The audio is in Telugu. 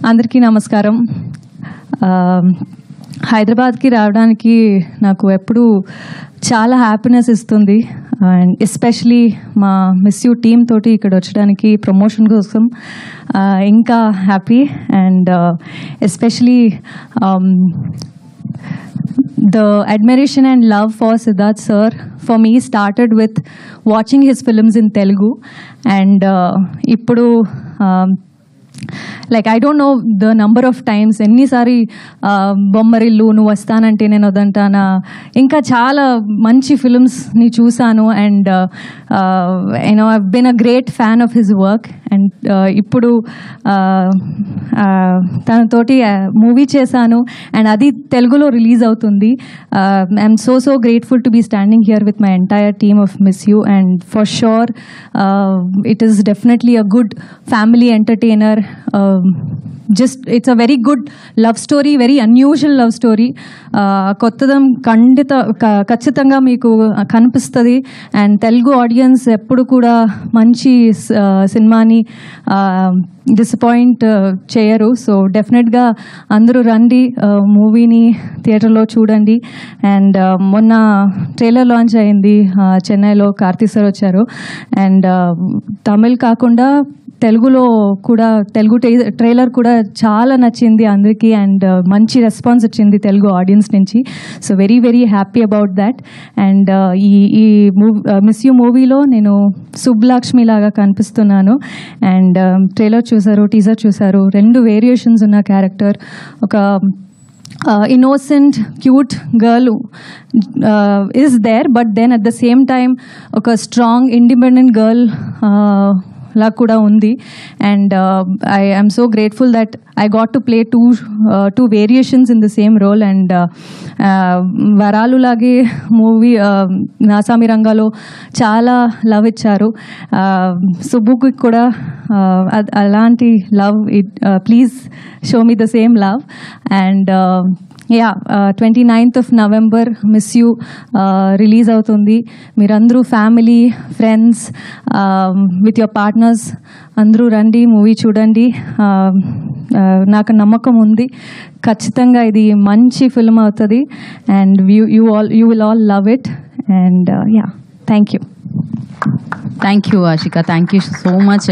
అందరికీ నమస్కారం. హైదరాబాద్కి రావడానికి నాకు ఎప్పుడూ చాలా హ్యాపీనెస్ ఇస్తుంది. అండ్ ఎస్పెషలీ మా మిస్ యూ టీమ్ తోటి ఇక్కడ వచ్చడానికి ప్రమోషన్ కోసం ఇంకా happy. And especially the admiration and love for Siddharth sir for me started with watching his films in Telugu, and ippudu like I don't know the number of times ఎన్నిసారి బొమ్మరిల్లు, నువ్వు వస్తానంటే నేను వదంటానా, ఇంకా చాలా మంచి ఫిల్మ్స్ని చూశాను. And you know I've been a great fan of his work. And ఇప్పుడు తనతోటి మూవీ చేశాను అండ్ అది తెలుగులో రిలీజ్ అవుతుంది. I'm so grateful to be standing here with my entire team of miss you. And for sure it is definitely a good family entertainer. Just it's a very good love story, very unusual love story. కొత్తదం ఖచ్చితంగా మీకు కనిపిస్తుంది. అండ్ తెలుగు ఆడియన్స్ ఎప్పుడు కూడా మంచి సినిమాని డిసప్పాయింట్ చేయరు. సో డెఫినెట్గా అందరూ రండి, మూవీని థియేటర్లో చూడండి. అండ్ మొన్న ట్రైలర్ లాంచ్ అయింది చెన్నైలో, కార్తీ సార్ వచ్చారు. అండ్ తమిళ్ కాకుండా తెలుగులో కూడా తెలుగు ట్రైలర్ కూడా చాలా నచ్చింది అందరికీ. అండ్ మంచి రెస్పాన్స్ వచ్చింది తెలుగు ఆడియన్స్ నుంచి. So very happy about that. And ఈ మిస్ యూ మూవీలో నేను సుబ్బలక్ష్మి లాగా కనిపిస్తున్నాను. అండ్ ట్రైలర్ చూసారు, టీజర్ చూసారు, 2 వేరియేషన్స్ ఉన్న క్యారెక్టర్. ఒక innocent cute girl is there, but then at the same time ఒక strong independent girl లా కూడా ఉంది. And I am so grateful that I got to play two variations in the same role. And వరాలు లాగే మూవీ నాసామి రంగాలో చాలా లవ్ ఇచ్చారు. సుబ్బుకి కూడా అలాంటి love, please show me the same love. And 29th of November miss you release అవుతుంది. మీరందరూ family, friends, with your partners అందరూ రండి, మూవీ చూడండి. నాకు నమ్మకం ఉంది ఖచ్చితంగా ఇది మంచి ఫిల్మ్ అవుతుంది. And you will all love it. And thank you Ashika, thank you so much.